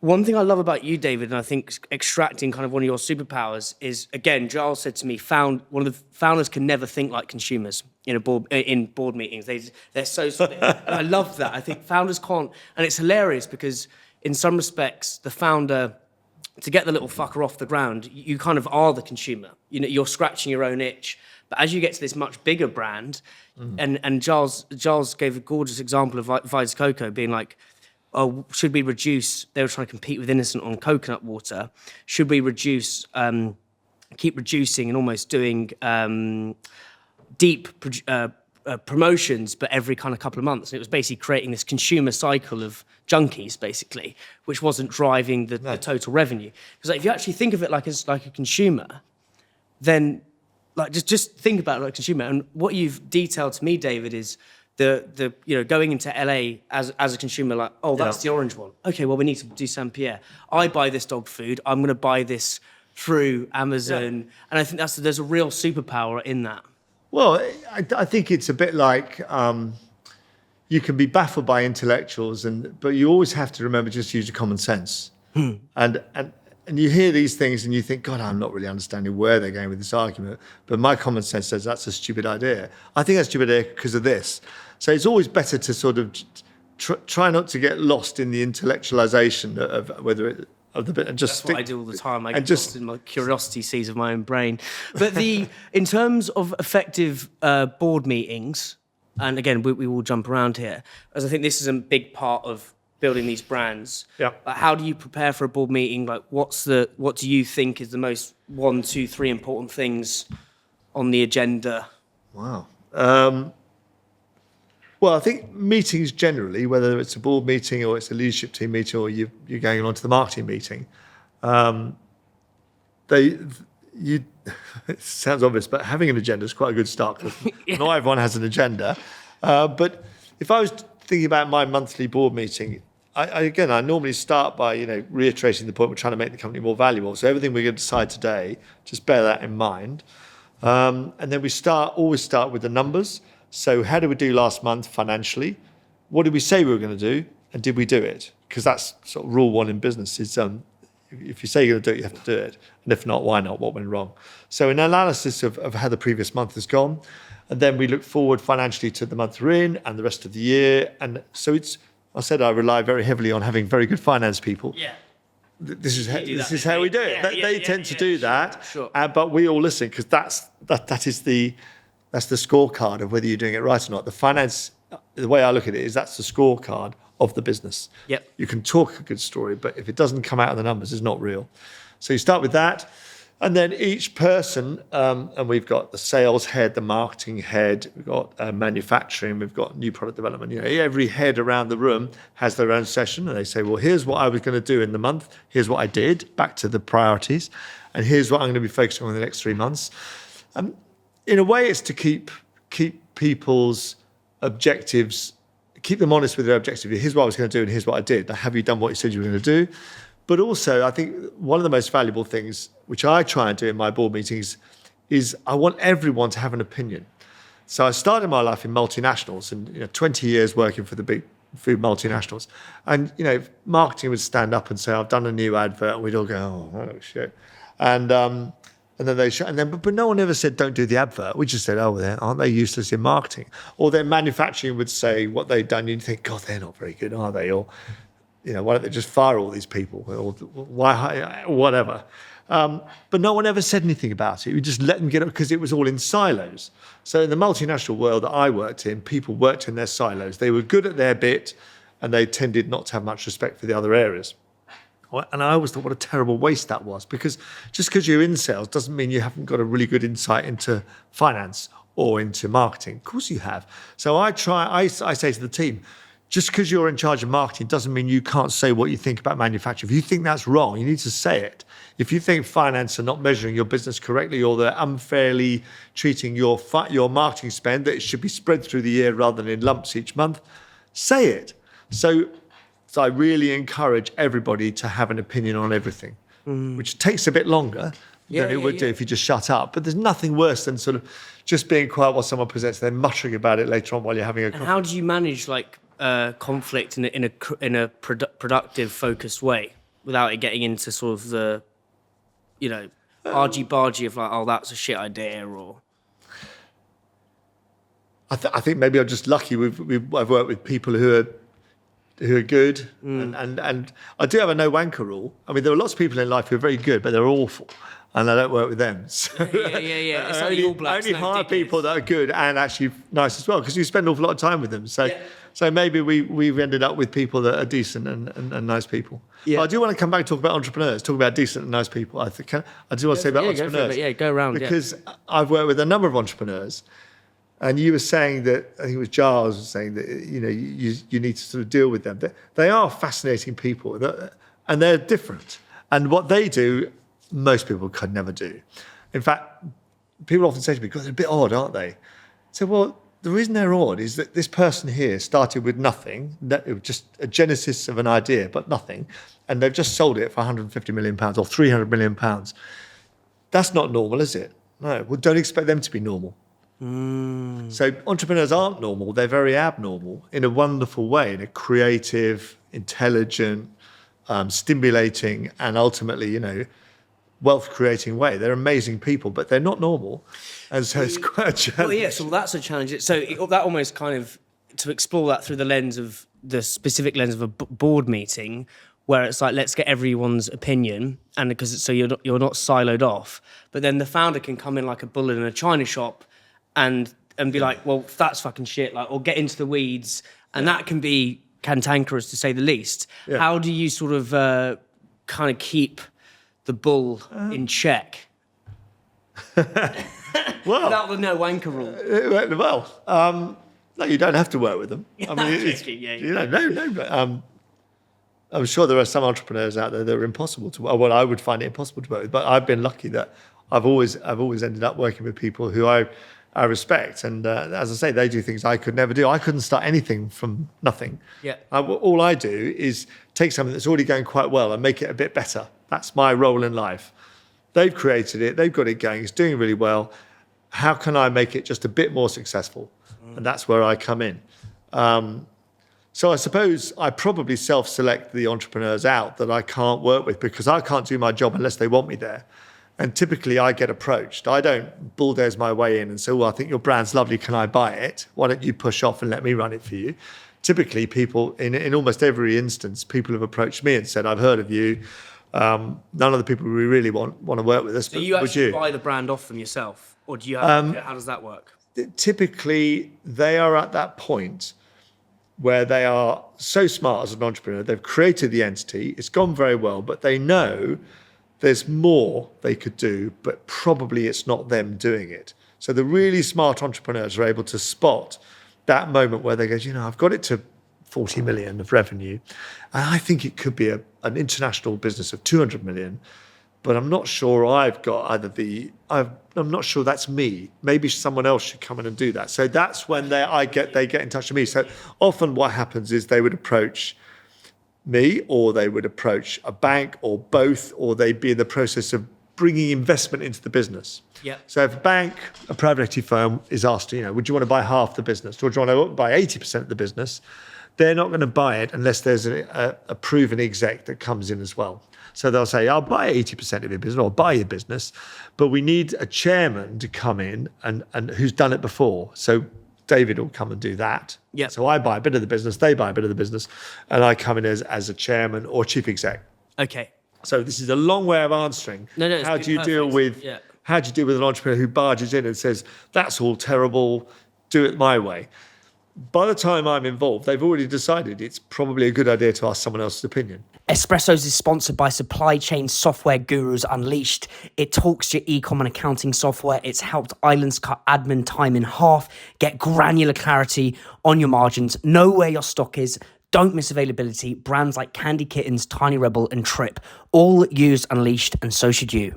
One thing I love about you, David, and I think extracting kind of one of your superpowers is, again, Giles said to me, one of the founders can never think like consumers in board meetings. They're so split. And I love that. I think founders can't, and it's hilarious because in some respects, the founder, to get the little fucker off the ground, you kind of are the consumer. You know, you're scratching your own itch. But as you get to this much bigger brand, and Giles gave a gorgeous example of Vise Coco being like, oh, should we reduce, they were trying to compete with Innocent on coconut water, should we reduce, keep reducing and almost doing deep promotions, but every kind of couple of months. And it was basically creating this consumer cycle of junkies, basically, which wasn't driving the total revenue. Because like, if you actually think of it like as like a consumer, then like just think about it like a consumer. And what you've detailed to me, David, is the going into LA as a consumer, like, oh, that's the orange one. Okay, well, we need to do Saint Pierre. I buy this dog food. I'm going to buy this through Amazon, and I think there's a real superpower in that. Well, I think it's a bit like you can be baffled by intellectuals, but you always have to remember just to use your common sense. And you hear these things and you think, God, I'm not really understanding where they're going with this argument. But my common sense says that's a stupid idea. I think that's a stupid idea because of this. So it's always better to sort of try not to get lost in the intellectualization of the bit and just. That's what I do all the time. I get lost in my curiosity seas of my own brain. But in terms of effective board meetings, and again, we will jump around here, as I think this is a big part of building these brands. Yeah. How do you prepare for a board meeting? Like, what do you think is the most 1, 2, 3 important things on the agenda? Wow. Well, I think meetings generally, whether it's a board meeting or it's a leadership team meeting or you're going along to the marketing meeting, it sounds obvious, but having an agenda is quite a good start. Not everyone has an agenda. But if I was thinking about my monthly board meeting, I normally start by reiterating the point we're trying to make the company more valuable. So everything we're going to decide today, just bear that in mind. And then we always start with the numbers. So how did we do last month financially? What did we say we were going to do, and did we do it? Because that's sort of rule one in business is if you say you're going to do it, you have to do it. And if not, why not? What went wrong? So an analysis of how the previous month has gone. And then we look forward financially to the month we're in and the rest of the year. And so I rely very heavily on having very good finance people. Yeah. This is how we do it. They tend to do that. Sure. But we all listen because that's the scorecard of whether you're doing it right or not. The finance, the way I look at it is that's the scorecard of the business. Yep. You can talk a good story, but if it doesn't come out of the numbers, it's not real. So you start with that. And then each person, and we've got the sales head, the marketing head, we've got manufacturing, we've got new product development. Every head around the room has their own session, and they say, well, here's what I was going to do in the month. Here's what I did, back to the priorities. And here's what I'm going to be focusing on in the next 3 months. In a way, it's to keep people's objectives, keep them honest with their objective. Here's what I was going to do, and here's what I did. Now, have you done what you said you were going to do? But also, I think one of the most valuable things, which I try and do in my board meetings, is I want everyone to have an opinion. So I started my life in multinationals and 20 years working for the big food multinationals. And, marketing would stand up and say, I've done a new advert. And we'd all go, oh, that looks shit. And then they but no one ever said, don't do the advert. We just said, oh, well, aren't they useless in marketing? Or then manufacturing would say what they'd done. You'd think, God, they're not very good, are they? Or, why don't they just fire all these people? Or why, whatever. But no one ever said anything about it. We just let them get it because it was all in silos. So in the multinational world that I worked in, people worked in their silos. They were good at their bit, and they tended not to have much respect for the other areas. And I always thought what a terrible waste that was, because just because you're in sales doesn't mean you haven't got a really good insight into finance or into marketing. Of course you have. So I say to the team, just because you're in charge of marketing doesn't mean you can't say what you think about manufacturing. If you think that's wrong, you need to say it. If you think finance are not measuring your business correctly, or they're unfairly treating your marketing spend, that it should be spread through the year rather than in lumps each month, say it. So I really encourage everybody to have an opinion on everything, which takes a bit longer than it would do if you just shut up. But there's nothing worse than sort of just being quiet while someone presents, then muttering about it later on while you're having a And how do you manage conflict in a productive, focused way? without it getting into sort of the, argy-bargy of like, oh, that's a shit idea, or... I think maybe I'm just lucky. I've worked with people who are good, and I do have a no-wanker rule. I mean, there are lots of people in life who are very good, but they're awful, and I don't work with them. So Yeah. It's only All Blacks. I only hire people that are good and actually nice as well, because you spend an awful lot of time with them. So maybe we've ended up with people that are decent and nice people. Yeah. But I do want to come back and talk about entrepreneurs, talk about decent and nice people. I do want to say about entrepreneurs. Go around. Because I've worked with a number of entrepreneurs. And you were saying that, I think it was Giles was saying that, you need to sort of deal with them. They are fascinating people, and they're different. And what they do, most people could never do. In fact, people often say to me, God, they're a bit odd, aren't they? So, well, the reason they're odd is that this person here started with nothing, it was just a genesis of an idea, but nothing, and they've just sold it for £150 million or £300 million. That's not normal, is it? No, well, don't expect them to be normal. So entrepreneurs aren't normal, they're very abnormal in a wonderful way, in a creative, intelligent, stimulating, and ultimately, wealth creating way. They're amazing people, but they're not normal. And so it's quite a challenge. Well, yeah, so that's a challenge. So that almost kind of, to explore that through the specific lens of a board meeting, where it's like, let's get everyone's opinion, and because you're not siloed off, but then the founder can come in like a bull in a china shop and be like, well, that's fucking shit, like, or get into the weeds, and that can be cantankerous to say the least. Yeah. How do you sort of kind of keep the bull in check? Without the no-wanker rule. No, you don't have to work with them. I mean, but I'm sure there are some entrepreneurs out there that are impossible to work. Well, I would find it impossible to work with, but I've been lucky that I've always ended up working with people who I respect, and as I say, they do things I could never do. I couldn't start anything from nothing. Yeah. All I do is take something that's already going quite well and make it a bit better. That's my role in life. They've created it, they've got it going, it's doing really well. How can I make it just a bit more successful? And that's where I come in. So I suppose I probably self-select the entrepreneurs out that I can't work with, because I can't do my job unless they want me there. And typically I get approached. I don't bulldoze my way in and say, well, I think your brand's lovely, can I buy it? Why don't you push off and let me run it for you? Typically people, in almost every instance, people have approached me and said, I've heard of you. None of the people we really want to work with us. So you actually buy the brand off them yourself? Or do you have, how does that work? Typically they are at that point where they are so smart as an entrepreneur, they've created the entity, it's gone very well, but they know there's more they could do, but probably it's not them doing it. So the really smart entrepreneurs are able to spot that moment where they go, I've got it to 40 million of revenue, and I think it could be an international business of 200 million, but I'm not sure I've got I'm not sure that's me. Maybe someone else should come in and do that. So that's when they get in touch with me. So often what happens is they would approach me, or they would approach a bank, or both, or they'd be in the process of bringing investment into the business. Yeah. So if a private equity firm is asked, would you want to buy half the business, or do you want to buy 80% of the business? They're not going to buy it unless there's a proven exec that comes in as well. So they'll say, I'll buy 80% of your business, or buy your business, but we need a chairman to come in and who's done it before. So David will come and do that. Yep. So I buy a bit of the business, they buy a bit of the business, and I come in as a chairman or chief exec. Okay. So this is a long way of answering. No, how do you deal with an entrepreneur who barges in and says, that's all terrible, do it my way? By the time I'm involved, they've already decided it's probably a good idea to ask someone else's opinion. Espressos is sponsored by supply chain software gurus Unleashed. It talks to your e-com and accounting software. It's helped islands cut admin time in half, get granular clarity on your margins, know where your stock is, don't miss availability. Brands like Candy Kittens, Tiny Rebel and Trip all use Unleashed, and so should you.